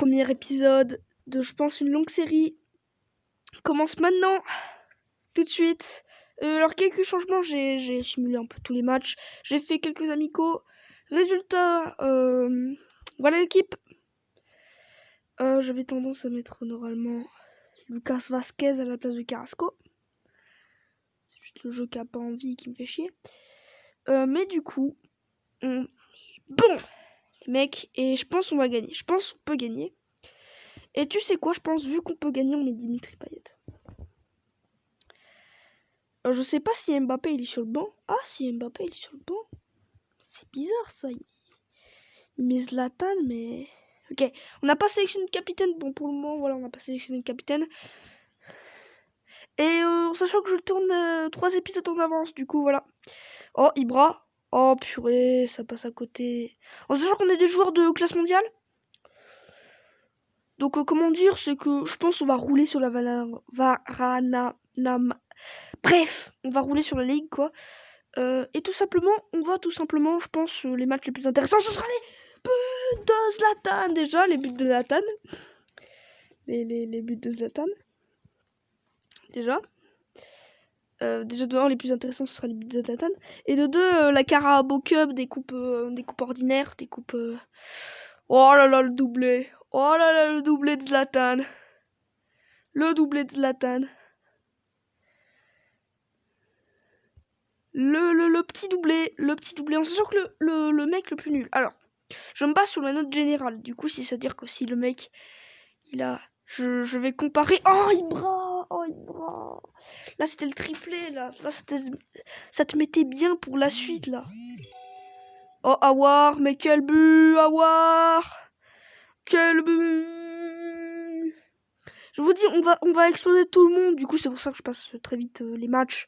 premier épisode de, je pense, une longue série commence maintenant, tout de suite. Alors, quelques changements, j'ai simulé un peu tous les matchs, j'ai fait quelques amicaux. Résultat, voilà l'équipe. J'avais tendance à mettre normalement Lucas Vazquez à la place de Carrasco. C'est juste le jeu qui a pas envie, qui me fait chier. Mais du coup, bon, les mecs, et je pense qu'on va gagner. Je pense qu'on peut gagner. Et tu sais quoi, je pense, vu qu'on peut gagner, on met Dimitri Payet. Je sais pas si Mbappé il est sur le banc. Ah, si Mbappé il est sur le banc. C'est bizarre ça. Il met Zlatan, mais... Ok, on n'a pas sélectionné de capitaine. Bon, pour le moment, voilà, on n'a pas sélectionné de capitaine. Et sachant que je tourne 3 épisodes en avance, du coup, voilà. Oh, Ibra. Oh, purée, ça passe à côté. En sachant qu'on est des joueurs de classe mondiale. Donc, comment dire, c'est que je pense qu'on va rouler sur la Bref, on va rouler sur la ligue, quoi. Et tout simplement, je pense, les matchs les plus intéressants, ce sera les buts de Zlatan. Déjà, les buts de Zlatan. Les buts de Zlatan. Déjà. Déjà, de 1, les plus intéressants, ce sera les buts de Zlatan. Et de 2, la Carabao Cup, des coupes ordinaires, des coupes... Oh là là, le doublé. Oh là là, le doublé de Zlatan. Le doublé de Zlatan. Le petit doublé, en sachant que le mec le plus nul. Alors, je me base sur la note générale. Du coup, c'est-à-dire que si le mec, il a... Je vais comparer... Oh, Ibra. Là, c'était le triplé, là. Là, ça te mettait bien pour la suite, là. Oh, Aouar, mais quel but, Aouar. Quel but. Je vous dis, on va exploser tout le monde. Du coup, c'est pour ça que je passe très vite les matchs.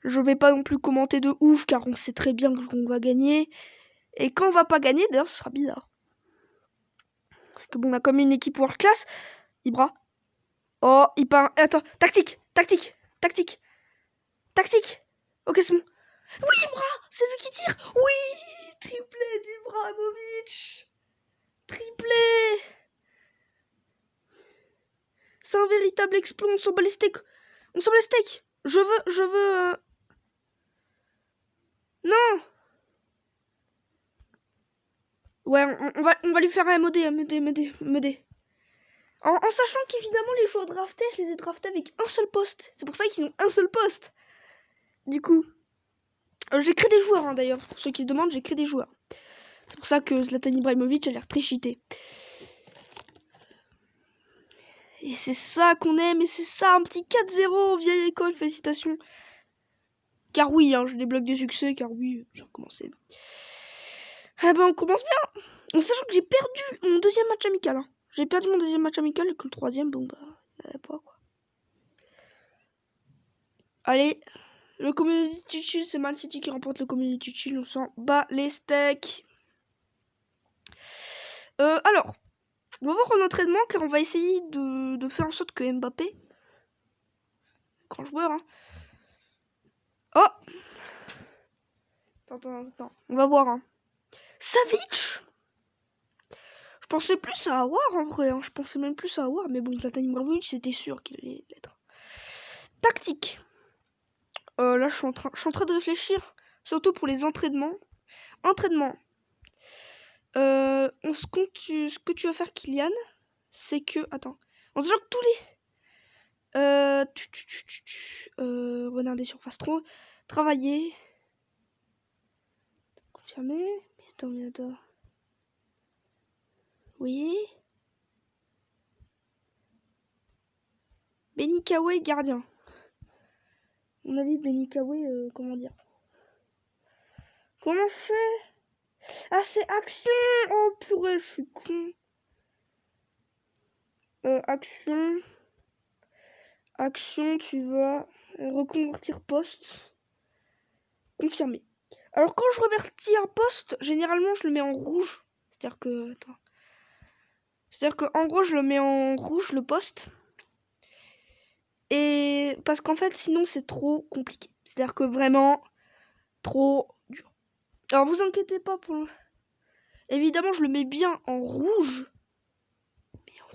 Je vais pas non plus commenter de ouf, car on sait très bien qu'on va gagner. Et quand on va pas gagner, d'ailleurs, ce sera bizarre. Parce que bon, on a comme une équipe world class. Ibra. Oh, il part... Attends, tactique. Ok, c'est bon. Oui, Ibra, c'est lui qui tire. Oui, triplé d'Ibrahimovic. Triplé. C'est un véritable exploit. On s'en bat les steaks. Je veux... Non. Ouais, on va lui faire un MOD. En sachant qu'évidemment, les joueurs draftés, je les ai draftés avec un seul poste. C'est pour ça qu'ils ont un seul poste. Du coup, j'ai créé des joueurs, d'ailleurs. Pour ceux qui se demandent, j'ai créé des joueurs. C'est pour ça que Zlatan Ibrahimovic a l'air très cheaté. Et c'est ça qu'on aime, et c'est ça, un petit 4-0, vieille école, félicitations. Car oui, je débloque des succès, car oui, j'ai recommencé. Ah ben, on commence bien. En sachant que j'ai perdu mon deuxième match amical. J'ai perdu mon deuxième match amical, et que le troisième, bon bah, il n'y avait pas, quoi. Allez, le Community Shield, c'est Man City qui remporte le Community Shield, on s'en bat les steaks. Alors, on va voir en entraînement, car on va essayer de faire en sorte que Mbappé, grand joueur, Oh. Attends, on va voir, Savic. Je pensais plus à Aouar, en vrai, je pensais même plus à Aouar, mais bon, Zlatan Ibrahimovic, c'était sûr qu'il allait l'être. Tactique. Là, je suis en train de réfléchir, surtout pour les entraînements. Ce que tu vas faire, Kylian, c'est que... Attends. On se joue tous les... renard des surfaces trop. Travailler. Confirmer. Mais attends. Oui. Benikawe, gardien. On a dit Benikawe, comment dire. Comment on fait? Ah, c'est action. Oh, purée, je suis con. Action, tu vas reconvertir poste. Confirmer. Alors, quand je revertis un poste, généralement, je le mets en rouge. C'est-à-dire que... Attends. C'est-à-dire qu'en gros, je le mets en rouge, le poste. Et... Parce qu'en fait, sinon, c'est trop compliqué. C'est-à-dire que vraiment, trop dur. Alors, vous inquiétez pas pour... Évidemment, je le mets bien en rouge.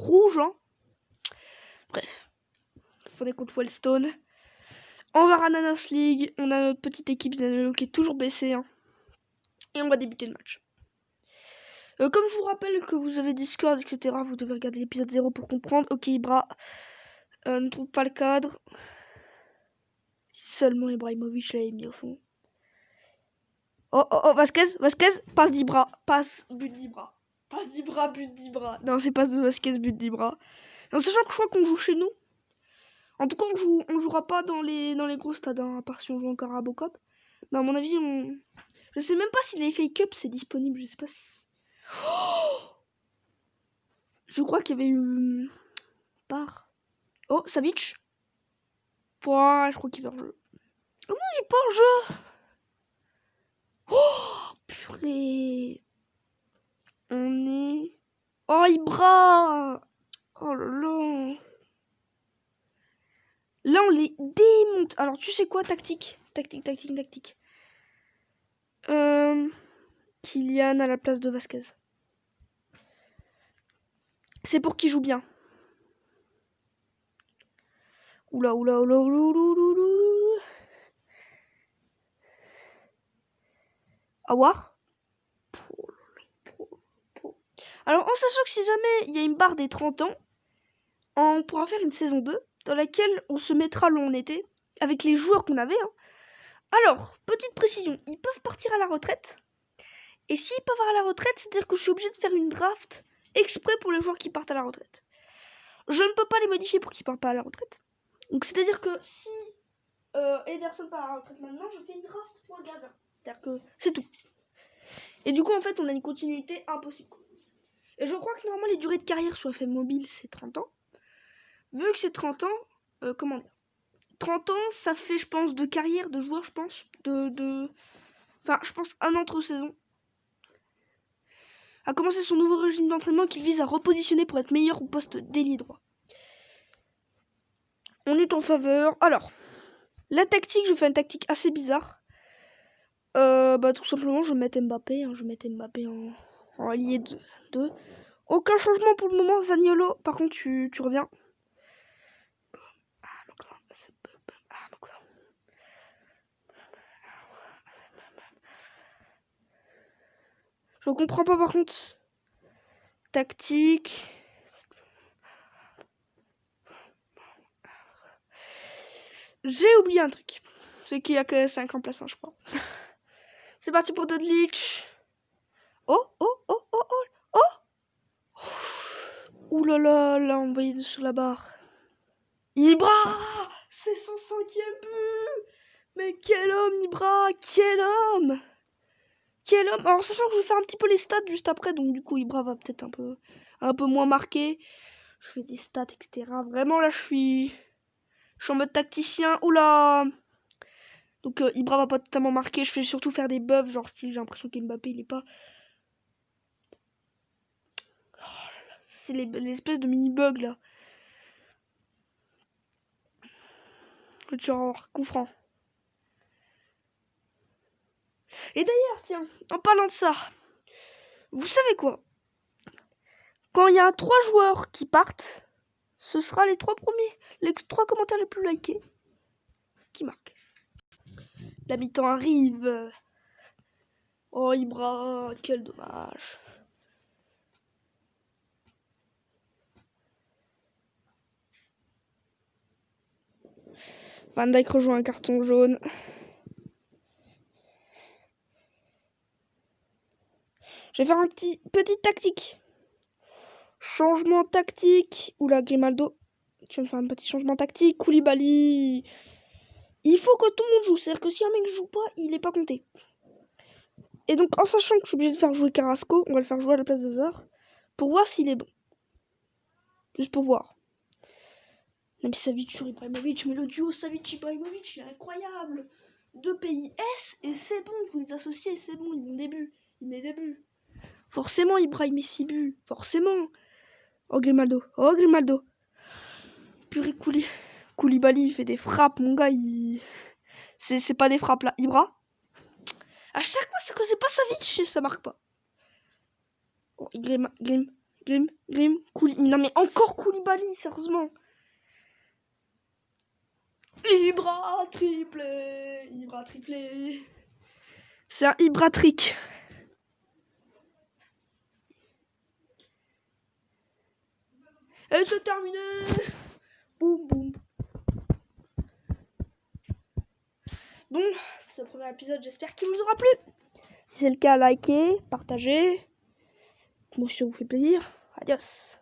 rouge, hein. Bref. Faudrait contre Wellstone. On va Ananas League. On a notre petite équipe Zanello qui est toujours baissée. Hein. Et on va débuter le match. Comme je vous rappelle que vous avez Discord, etc., vous devez regarder l'épisode 0 pour comprendre. Ok, Ibra ne trouve pas le cadre. Seulement Ibrahimovic l'avait mis au fond. Oh, Vasquez, passe d'Ibra, passe, but d'Ibra. Passe d'Ibra, but d'Ibra. Non, c'est passe de Vasquez, but d'Ibra. En sachant que je crois qu'on joue chez nous. En tout cas, on jouera pas dans les gros stades, hein, à part si on joue encore à Bocop. Mais à mon avis, je sais même pas si les FA Cup c'est disponible, je sais pas si... Oh, je crois qu'il y avait eu... Oh, Savic. Ouais, je crois qu'il est hors jeu. Oh non, il est pas hors jeu. Oh, purée. On est... Oh, Ibra. Oh là là. Là, on les démonte. Alors, tu sais quoi, tactique. Kylian à la place de Vasquez. C'est pour qu'il joue bien. Oula. Awar. Alors, en sachant que si jamais il y a une barre des 30 ans, on pourra faire une saison 2 dans laquelle on se mettra là où on était, avec les joueurs qu'on avait. Hein. Alors, petite précision, ils peuvent partir à la retraite. Et s'ils peuvent à la retraite, c'est-à-dire que je suis obligé de faire une draft exprès pour les joueurs qui partent à la retraite. Je ne peux pas les modifier pour qu'ils partent pas à la retraite. Donc, c'est-à-dire que si Ederson part à la retraite maintenant, je fais une draft pour le gardien. C'est-à-dire que c'est tout. Et du coup, en fait, on a une continuité impossible. Et je crois que normalement, les durées de carrière sur FM Mobile, c'est 30 ans. Vu que c'est 30 ans, comment dire 30 ans, ça fait, je pense, de carrière de joueur, je pense. Enfin, je pense un an entre saison. A commencé son nouveau régime d'entraînement qu'il vise à repositionner pour être meilleur au poste d'ailier droit. On est en faveur. Alors, la tactique, je fais une tactique assez bizarre. Tout simplement, je vais mettre Mbappé. Hein, je vais mettre Mbappé en ailier 2. Aucun changement pour le moment, Zaniolo. Par contre, tu reviens. Je comprends pas par contre. Tactique. J'ai oublié un truc. C'est qu'il y a que 5 remplaçants, je crois. C'est parti pour Dodlich. Oh. Ouh là là, on va y sur la barre. Ibra, c'est son 5e but. Mais quel homme, Ibra, quel homme. Alors, sachant que je vais faire un petit peu les stats juste après, donc du coup, Ibra va peut-être un peu moins marqué. Je fais des stats, etc. Vraiment, là, je suis en mode tacticien. Oula. Donc, Ibra va pas totalement marquer. Je fais surtout faire des buffs, genre si j'ai l'impression qu'Mbappé, il est pas... Oh là là, c'est l'espèce de mini-bug, là. Genre, coup franc. Et d'ailleurs, tiens, en parlant de ça, vous savez quoi? Quand il y a 3 joueurs qui partent, ce sera les 3 premiers, les 3 commentaires les plus likés qui marquent. La mi-temps arrive. Oh, Ibra, quel dommage. Van Dijk rejoint un carton jaune. Je vais faire un petite tactique. Changement tactique. Oula, Grimaldo. Tu vas me faire un petit changement tactique. Koulibaly. Il faut que tout le monde joue. C'est-à-dire que si un mec joue pas, il est pas compté. Et donc, en sachant que je suis obligé de faire jouer Carrasco, on va le faire jouer à la place d'Hazard. Pour voir s'il est bon. Juste pour voir. Même si Savic sur Ibrahimovic, mais le duo Savic-Ibrahimovic, il est incroyable. 2 pays S et c'est bon, vous les associez, c'est bon, ils met des buts. Forcément, Ibrahim met 6 buts, forcément. Oh, Grimaldo. Purée, Koulibaly, il fait des frappes, mon gars, c'est pas des frappes, là. Ibra. À chaque fois, c'est que c'est pas Savic, ça marque pas. Oh, Grim. Grim, non mais encore Koulibaly, sérieusement. Ibra triplé. C'est un Ibra trick. Et c'est terminé. Boum, boum. Bon, c'est le premier épisode, j'espère qu'il vous aura plu. Si c'est le cas, likez, partagez. Moi, si ça vous fait plaisir. Adios.